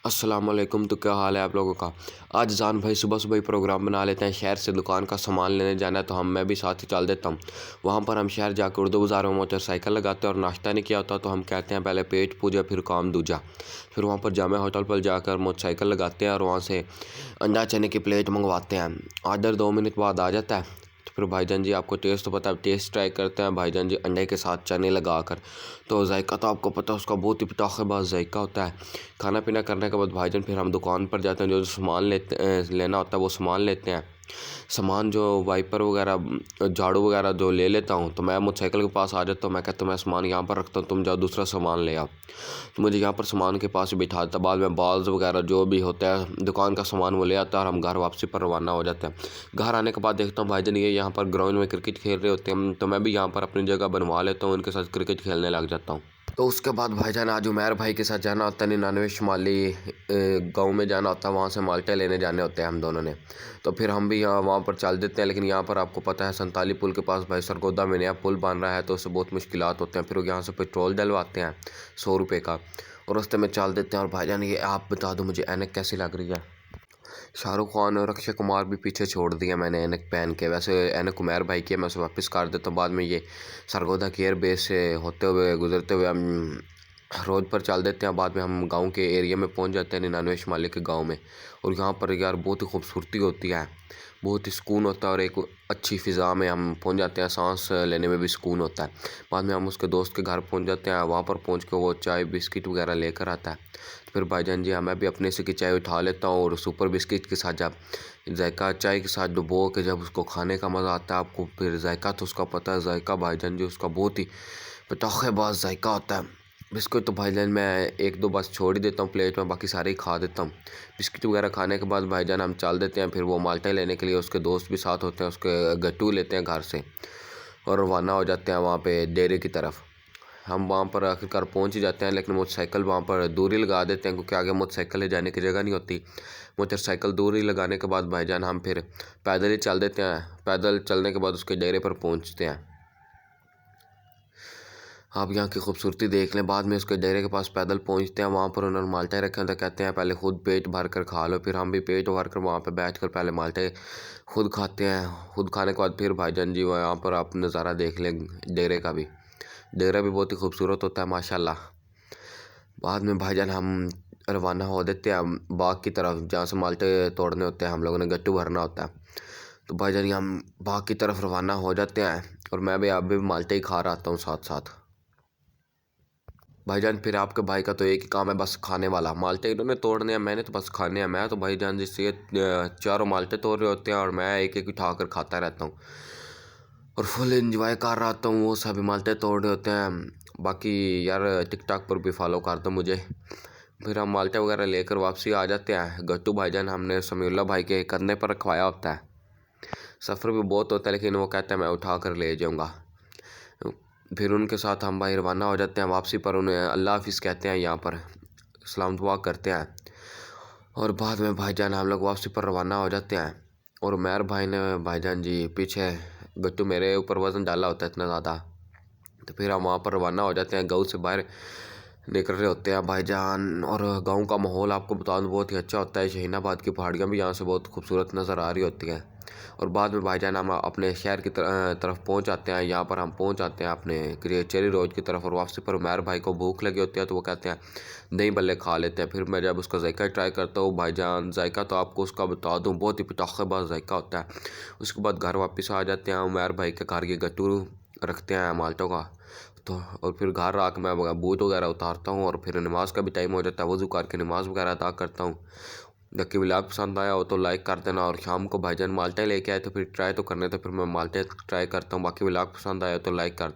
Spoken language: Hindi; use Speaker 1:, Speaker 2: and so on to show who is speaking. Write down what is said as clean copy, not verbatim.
Speaker 1: अस्सलाम वालेकुम। तो क्या हाल है आप लोगों का। आज जान भाई सुबह सुबह ही प्रोग्राम बना लेते हैं, शहर से दुकान का सामान लेने जाना है, तो मैं भी साथ ही चल देता हूँ। वहाँ पर हम शहर जाकर उर्दू बाज़ार में मोटरसाइकिल लगाते हैं और नाश्ता नहीं किया होता तो हम कहते हैं पहले पेट पूजा फिर काम दूजा। फिर वहाँ पर जामा होटल पर जाकर मोटरसाइकिल लगाते हैं और वहाँ से अंडा चने की प्लेट मंगवाते हैं। ऑर्डर 2 मिनट बाद आ जाता है। तो फिर भाईजान जी आपको टेस्ट तो पता है, टेस्ट ट्राई करते हैं भाईजान जी अंडे के साथ चने लगा कर। तो जायका तो आपको पता है उसका बहुत ही पटाखेबाज जायका होता है। खाना पीना करने के बाद भाईजान फिर हम दुकान पर जाते हैं, जो सामान लेना होता है वो सामान लेते हैं। सामान जो वाइपर वगैरह झाड़ू वगैरह जो ले लेता हूँ, तो मैं मोटरसाइकिल के पास आ जाता हूँ। मैं कहता हूँ मैं सामान यहाँ पर रखता हूँ, तुम जाओ दूसरा सामान ले आओ। तो मुझे यहाँ पर सामान के पास ही बिठा देता। बाद में बाल्स वगैरह जो भी होता है दुकान का सामान वो ले आता है और हम घर वापसी पर रवाना हो जाते हैं। घर आने के बाद देखता हूँ भाईजान ये यहाँ पर ग्राउंड में क्रिकेट खेल रहे होते हैं, तो मैं भी यहाँ पर अपनी जगह बनवा लेता हूँ, उनके साथ क्रिकेट खेलने लग जाता हूँ। तो उसके बाद भाईजान आज उमैर भाई के साथ जाना होता है 99 शुमाली गांव में जाना होता है, वहाँ से माल्टे लेने जाने होते हैं हम दोनों ने। तो फिर हम भी यहाँ वहाँ पर चल देते हैं, लेकिन यहाँ पर आपको पता है संताली पुल के पास भाई सरगोदा में नया पुल बन रहा है, तो उससे बहुत मुश्किलात होते हैं। फिर यहाँ से पेट्रोल डलवाते हैं 100 रुपये का और रास्ते में चल देते हैं। और भाईजान ये आप बता दो मुझे ऐनक कैसी लग रही है। शाहरुख खान और अक्षय कुमार भी पीछे छोड़ दिया मैंने ऐनक पहन के। वैसे ऐनक उमैर भाई की मैं उसे वापस कर देता हूँ। बाद में ये सरगोदा की एयरबेस से होते हुए गुजरते हुए हम रोड पर चल देते हैं। बाद में हम गांव के एरिया में पहुंच जाते हैं 99 शुमाली के गांव में। और यहाँ पर यार बहुत ही खूबसूरती होती है, बहुत ही सुकून होता है और एक अच्छी फ़िज़ा में हम पहुंच जाते हैं, सांस लेने में भी सुकून होता है। बाद में हम उसके दोस्त के घर पहुंच जाते हैं, वहाँ पर पहुंच के वो चाय बिस्किट वगैरह लेकर आता है। तो फिर भाईजान जी मैं भी अपने से की चाय उठा लेता हूँ और सुपर बिस्किट के साथ जब जायका चाय के साथ डुबो के जब उसको खाने का मज़ा आता है आपको। फिर जायका तो उसका पता है, जायका भाईजान जी उसका बहुत ही पटाखेबाज जायका होता है। बिस्कुट तो भाईजान मैं एक दो बस छोड़ ही देता हूँ प्लेट में, बाकी सारे ही खा देता हूँ। बिस्किट वगैरह खाने के बाद भाईजान हम चल देते हैं। फिर वो माल्टे लेने के लिए उसके दोस्त भी साथ होते हैं, उसके गट्टू लेते हैं घर से और रवाना हो जाते हैं वहाँ पे डेरे की तरफ। हम वहाँ पर आखिरकार पहुँच ही जाते हैं, लेकिन मोटरसाइकिल वहाँ पर दूर ही लगा देते हैं क्योंकि आगे मोटरसाइकिल ले जाने की जगह नहीं होती। मोटरसाइकिल दूर ही लगाने के बाद भाईजान हम फिर पैदल ही चल देते हैं। पैदल चलने के बाद उसके डेरे पर पहुँचते हैं। आप यहाँ की खूबसूरती देख लें। बाद में उसके डेरे के पास पैदल पहुँचते हैं, वहाँ पर उन्होंने माल्टे रखे हैं, तो कहते हैं पहले खुद पेट भर कर खा लो। फिर हम भी पेट भर कर वहाँ पर बैठ कर पहले माल्टे खुद खाते हैं। खुद खाने के बाद फिर भाईजान जी वहाँ पर आप नज़ारा देख लें डेरे का भी। डेरा भी बहुत ही खूबसूरत होता है माशाल्लाह। बाद में भाईजान हम रवाना हो देते हैं बाग की तरफ, जहाँ से माल्टे तोड़ने होते हैं, हम लोगों ने गट्टू भरना होता है। तो भाईजान हम बाग की तरफ रवाना हो जाते हैं और मैं भी अभी माल्टे ही खा रहा हूँ साथ साथ। भाईजान फिर आपके भाई का तो एक ही काम है, बस खाने वाला। माल्टे इन्होंने तोड़ने हैं, मैंने तो बस खाने हैं। मैं तो भाईजान जिससे चारों माल्टे तोड़ रहे होते हैं और मैं एक एक उठा कर खाता रहता हूँ और फुल एंजॉय कर रहा हूँ। वो सभी माल्टे तोड़ रहे होते हैं। बाकी यार टिकटॉक पर भी फॉलो कर दो मुझे। फिर हम माल्टे वगैरह लेकर वापसी आ जाते हैं। गट्टू भाईजान हमने समीउल्लाह भाई के कंधे पर रखवाया होता है। सफ़र भी बहुत होता है, लेकिन वो कहते हैं मैं उठा कर ले जाऊँगा। फिर उनके साथ हम भाई रवाना हो जाते हैं वापसी पर। उन्हें अल्लाह हाफिज़ कहते हैं, यहाँ पर सलाम दुआ करते हैं और बाद में भाईजान हम लोग वापसी पर रवाना हो जाते हैं। और उमैर भाई ने भाईजान जी पीछे गट्टू मेरे ऊपर वज़न डाला होता है इतना ज़्यादा। तो फिर हम वहाँ पर रवाना हो जाते हैं, गाँव से बाहर निकल रहे होते हैं भाईजान। और गांव का माहौल आपको बता दूँ बहुत ही अच्छा होता है। शहीनाबाद की पहाड़ियाँ भी यहाँ से बहुत खूबसूरत नज़र आ रही होती हैं। और बाद में भाईजान हम अपने शहर की तरफ पहुँच आते हैं। यहाँ पर हम पहुँच आते हैं अपने चेरी रोड की तरफ। और वापसी पर उमैर भाई को भूख लगी होती है, तो वो कहते हैं दही बल्ले खा लेते हैं। फिर मैं जब उसका जायका ट्राई करता हूँ भाईजान, जायका तो आपको उसका बता दूँ बहुत ही पटाखेबाज जायका होता है। उसके बाद घर वापस आ जाते हैं। उमैर भाई के घर ये गट्टू रखते हैं माल्टों का। तो और फिर घर आकर मैं बूट वगैरह उतारता हूँ और फिर नमाज का भी टाइम हो जाता है, वज़ू करके नमाज वगैरह अदा करता हूँ। जबकि व्लॉग पसंद आया हो तो लाइक कर देना। और शाम को भाईजान माल्टे लेके आए तो फिर ट्राई तो करने, तो फिर मैं माल्टे ट्राई करता हूँ। बाकी व्लॉग पसंद आया तो लाइक कर